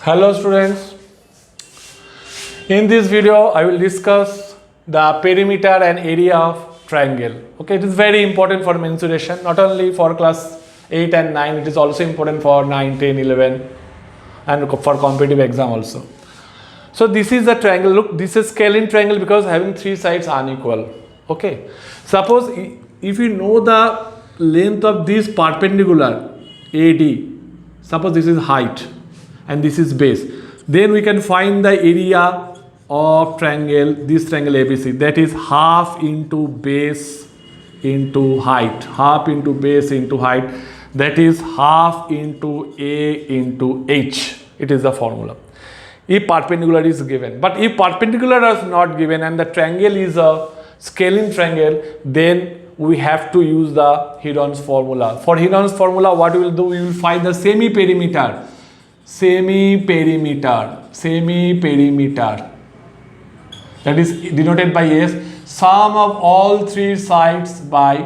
Hello students, in this video I will discuss the perimeter and area of triangle. Okay, it is very important for mensuration, not only for class 8 and 9, it is also important for 9, 10, 11 and for competitive exam also. So this is a triangle. Look, this is scalene triangle because having three sides unequal. Okay, suppose if you know the length of this perpendicular AD, suppose this is height and this is base, then we can find the area of triangle, this triangle ABC, that is half into base into height, half into base into height, that is half into A into H. It is the formula if perpendicular is given. But if perpendicular is not given and the triangle is a scalene triangle, then we have to use the Heron's formula. For Heron's formula, what we will do, we will find the semi-perimeter, that is denoted by S, sum of all three sides by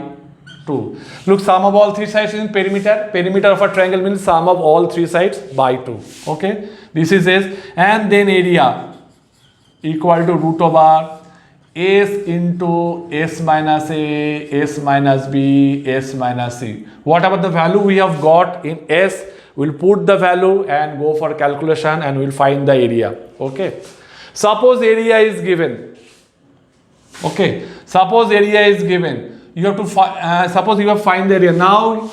2. Look, sum of all three sides is perimeter. Perimeter of a triangle means sum of all three sides by 2. Okay, this is S, and then area equal to root over S into S minus A, S minus B, S minus C. Whatever the value we have got in S, we'll put the value and go for calculation and we'll find the area. Okay, suppose area is given. Okay, suppose area is given. You have to suppose you have find the area. Now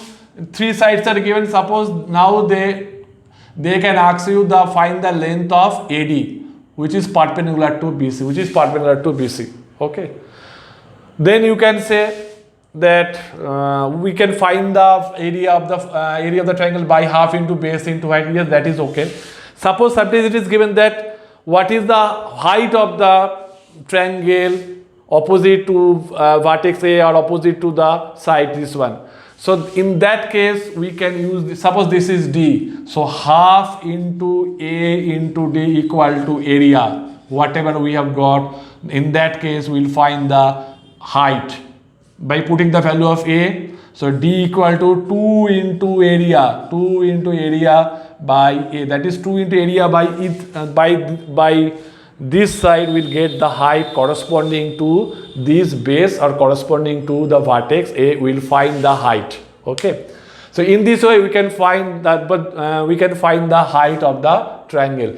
three sides are given. Suppose now they can ask you the find the length of AD, which is perpendicular to BC, Okay, then you can say that we can find the area of the triangle by half into base into height. Yes, that is okay. Suppose it is given that what is the height of the triangle opposite to vertex A or opposite to the side, this one. So in that case we can use this. Suppose this is D, so half into A into D equal to area, whatever we have got. In that case we will find the height by putting the value of A. So D equal to 2 into area by A, that is 2 into area by it by this side will get the height corresponding to this base or corresponding to the vertex A. Will find the height. Okay, so in this way we can find that, but we can find the height of the triangle.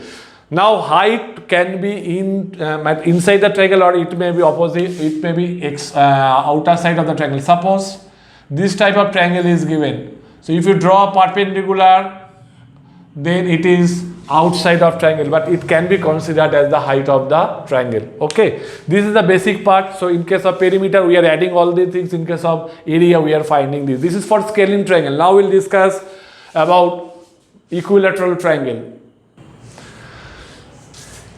Now height can be inside the triangle or it may be opposite, it may be outer side of the triangle. Suppose this type of triangle is given, so if you draw a perpendicular, then it is outside of triangle, but it can be considered as the height of the triangle. Okay, this is the basic part. So in case of perimeter we are adding all these things, in case of area we are finding this. This is for scalene triangle. Now we'll discuss about equilateral triangle.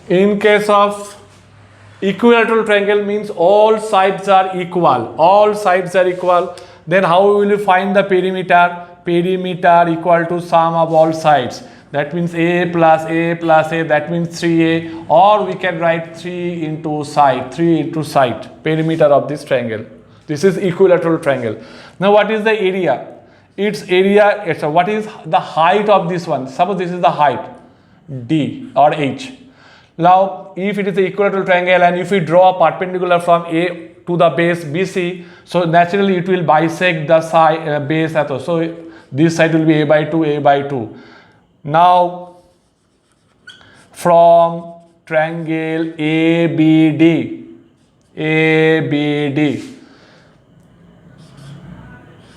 In case of equilateral triangle means all sides are equal, then how will you find the perimeter? Perimeter equal to sum of all sides, that means A plus A plus A, that means 3A, or we can write 3 into side, perimeter of this triangle. This is equilateral triangle. Now what is the area? Its area, what is the height of this one? Suppose this is the height D or H. Now if it is an equilateral triangle and if we draw a perpendicular from A to the base BC, so naturally it will bisect the side base. So this side will be A by 2. Now from triangle ABD,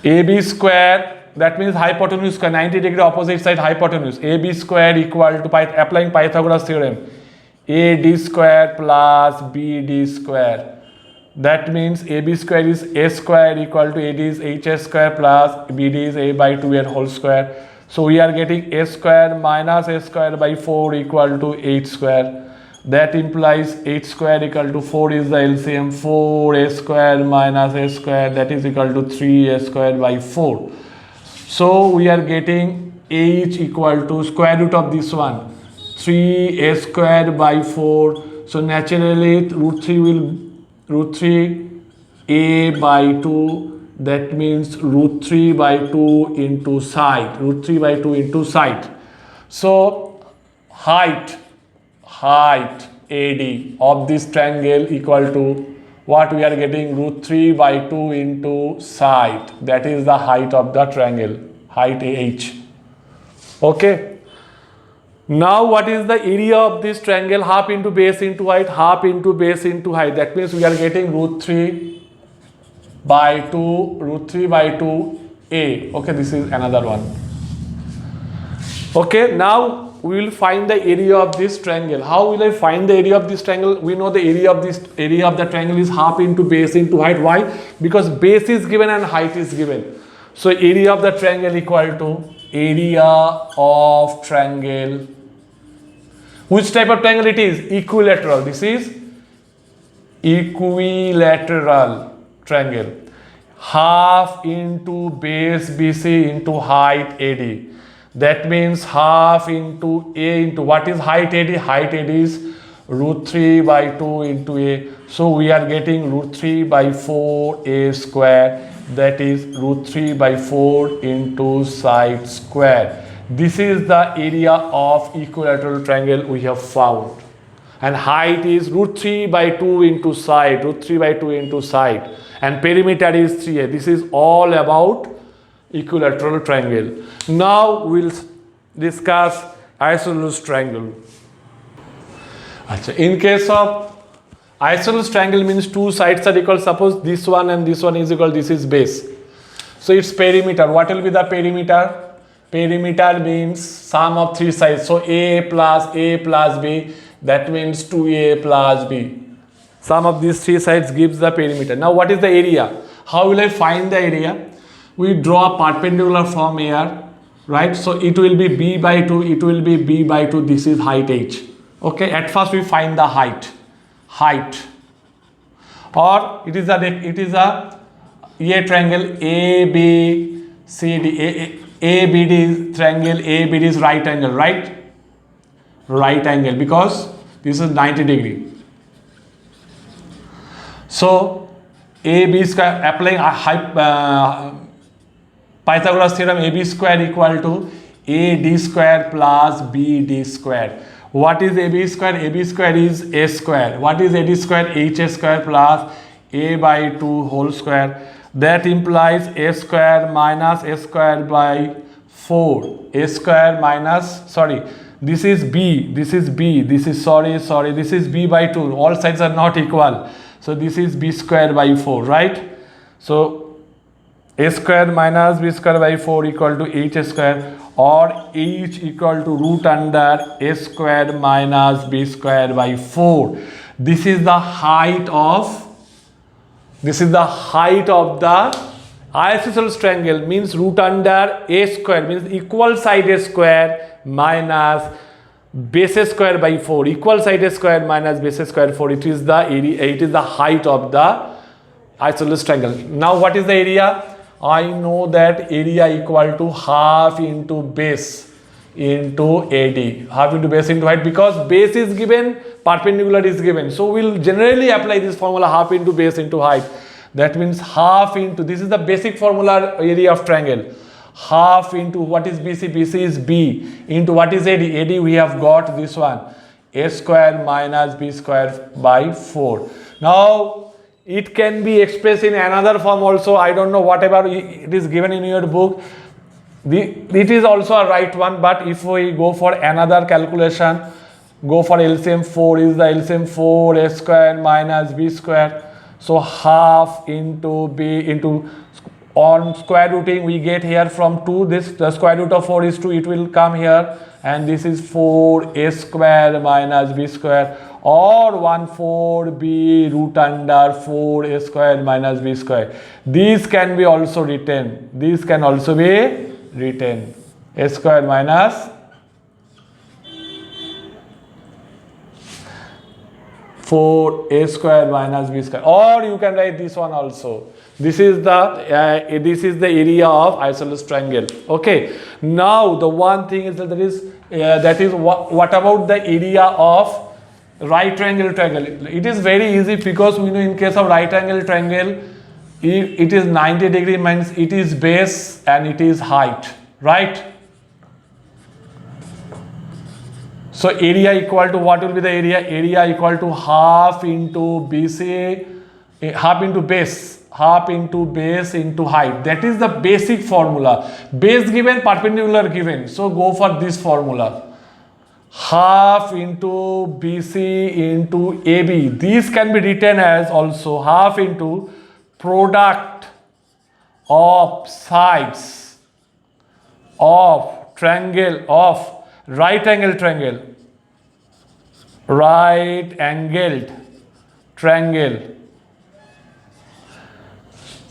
AB square, that means hypotenuse square, 90 degree opposite side hypotenuse, AB square equal to, applying Pythagoras theorem, AD square plus BD square. That means AB square is A square equal to AD is HS square plus BD is A by 2 whole square. So we are getting A square minus A square by 4 equal to H square. That implies H square equal to 4 is the LCM, 4A square minus A square, that is equal to 3A square by 4. So we are getting H equal to square root of this one, 3A square by 4. So naturally root 3 A by 2, that means root 3 by 2 into side, So height AD of this triangle equal to what we are getting, root 3 by 2 into side. That is the height of the triangle, height AH. Okay. Now what is the area of this triangle? Half into base into height, half into base into height. That means we are getting root 3 by 2 A. Okay, this is another one. Okay, now we will find the area of this triangle. How will I find the area of this triangle? We know the area of the triangle is half into base into height. Why? Because base is given and height is given. So area of the triangle equal to area of triangle. Which type of triangle it is? Equilateral. This is equilateral triangle. Half into base BC into height AD. That means half into A into what is height AD? Height AD is root 3 by 2 into A. So we are getting root 3 by 4 A square. That is root 3 by 4 into side square. This is the area of equilateral triangle we have found. And height is root 3 by 2 into side, root 3 by 2 into side. And perimeter is 3A. This is all about equilateral triangle. Now we'll discuss isosceles triangle. In case of isosceles triangle means two sides are equal. Suppose this one and this one is equal, this is base. So its perimeter. What will be the perimeter? Perimeter means sum of three sides. So A plus B, that means 2A plus B. Sum of these three sides gives the perimeter. Now what is the area? How will I find the area? We draw a perpendicular from here, right? So it will be B by 2, it will be B by 2, this is height H. Okay, at first we find the height. Or it is a triangle ABCD. ABD is triangle, ABD is right angle, right? Right angle, because this is 90 degree. So AB square, applying Pythagoras theorem, AB square equal to AD square plus BD square. What is AB square? AB square is A square. What is AD square? HA square plus A by 2 whole square. That implies A square minus A square by 4. A square minus, sorry, this is B, this is B, this is, this is B by 2. All sides are not equal. So this is B square by 4, right? So A square minus B square by 4 equal to H square, or H equal to root under A square minus B square by 4. This is the height of the isosceles triangle, means root under A square, means equal side A square minus base square by 4. Equal side A square minus base square 4. It is the area, it is the height of the isosceles triangle. Now what is the area? I know that area equal to half into base into AD. Half into base into height, because base is given, perpendicular is given. So we'll generally apply this formula, half into base into height. That means half into, this is the basic formula area of triangle. Half into what is BC? BC is B into what is AD? AD we have got this one, A square minus B square by 4. Now it can be expressed in another form also. I don't know, whatever it is given in your book. It is also a right one, but if we go for another calculation, go for LCM 4 is the LCM 4 A square minus B square. So half into B into, on square rooting we get here from 2, this the square root of 4 is 2, it will come here, and this is 4 A square minus B square, or 1/4b root under 4 A square minus B square. These can be also written. These can also be written. A square minus 4A square minus B square. Or you can write this one also. This is the area of isosceles triangle. Okay. Now the one thing is that what about the area of right triangle triangle? It is very easy, because we know in case of right angle triangle, it is 90 degree, means it is base and it is height, right? So area equal to, what will be the area? Area equal to half into BC, half into base into height. That is the basic formula. Base given, perpendicular given. So go for this formula. Half into BC into AB. These can be written as also half into product of sides of triangle, of right angled triangle,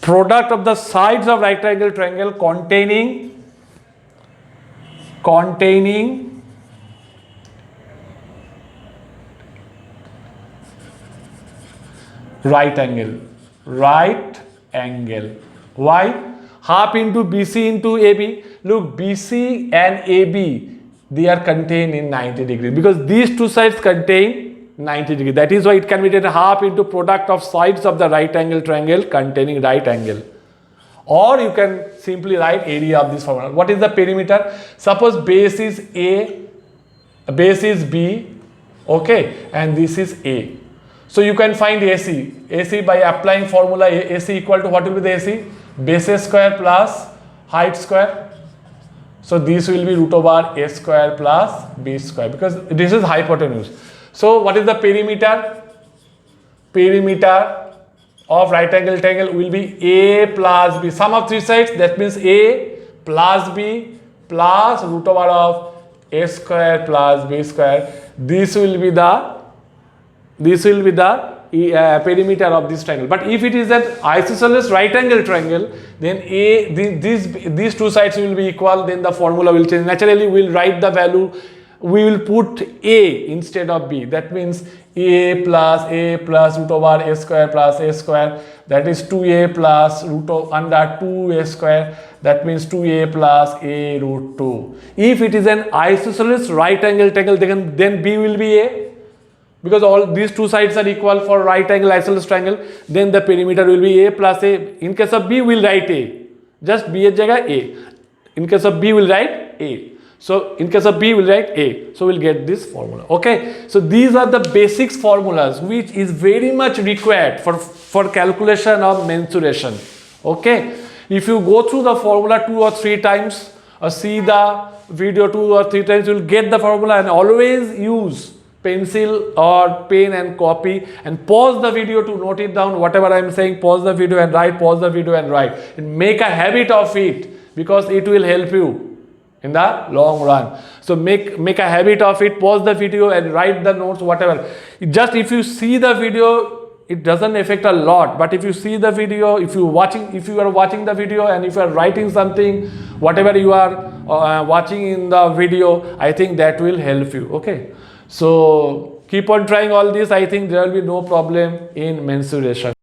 product of the sides of right angled triangle containing right angle. Why? Half into BC into AB. Look, BC and AB, they are contained in 90 degrees because these two sides contain 90 degrees. That is why it can be written half into product of sides of the right angle triangle containing right angle. Or you can simply write area of this formula. What is the perimeter? Suppose base is A, base is B, okay, and this is A. So you can find AC. AC by applying formula AC equal to, what will be the AC? Base square plus height square. So this will be root over A square plus B square because this is hypotenuse. So what is the perimeter? Perimeter of right angle triangle will be A plus B. Sum of three sides, that means A plus B plus root over of A square plus B square. This will be the perimeter of this triangle. But if it is an isosceles right angle triangle, then these two sides will be equal, then the formula will change. Naturally, we will write the value, we will put A instead of B. That means A plus root over A square plus A square, that is 2A plus root of under 2A square, that means 2A plus A root 2. If it is an isosceles right angle triangle, then B will be A. Because all these two sides are equal for right angle isosceles triangle, then the perimeter will be A plus A. In case of B, we will write A. Just B at jagah A. In case of B, we will write A. So in case of B, we will write A. So we will get this formula. Okay. So these are the basics formulas which is very much required for calculation of mensuration. Okay. If you go through the formula 2 or 3 times, or see the video 2 or 3 times, you will get the formula, and always use pencil or pen and copy and pause the video to note it down. Whatever I am saying, pause the video and write, pause the video and write. And make a habit of it because it will help you in the long run. So make a habit of it, pause the video and write the notes, whatever. Just if you see the video, it doesn't affect a lot, but if you see the video, if you are watching the video and if you are writing something, whatever you are watching in the video, I think that will help you. Okay. So keep on trying all this. I think there will be no problem in mensuration.